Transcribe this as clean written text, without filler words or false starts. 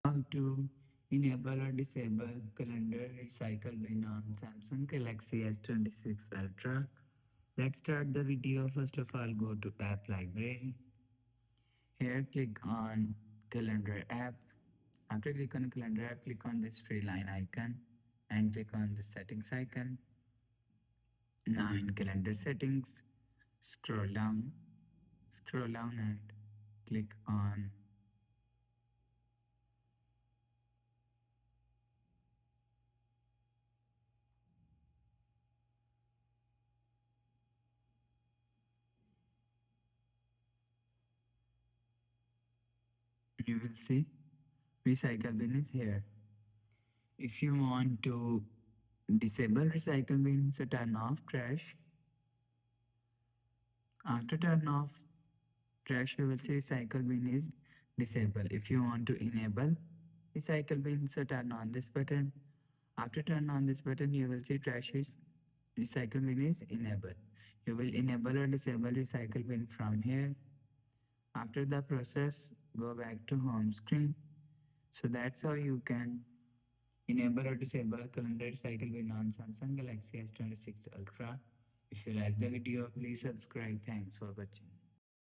How to enable or disable calendar recycle bin on Samsung Galaxy S26 Ultra. Let's start the video. First of all, go to App Library. Here, click on Calendar app. After click on Calendar app, click on this three line icon and click on the settings icon. Now in calendar settings, scroll down and click on you will see recycle bin is here. If you want to disable recycle bin, so turn off trash. After turn off trash, you will see recycle bin is disabled. If you want to enable recycle bin, so turn on this button. After turn on this button, you will see trash is recycle bin is enabled. You will enable or disable recycle bin from here. After the process, go back to home screen. So that's how you can enable or disable calendar cycle bin on Samsung Galaxy S26 Ultra. If you like the video, please subscribe. Thanks for watching.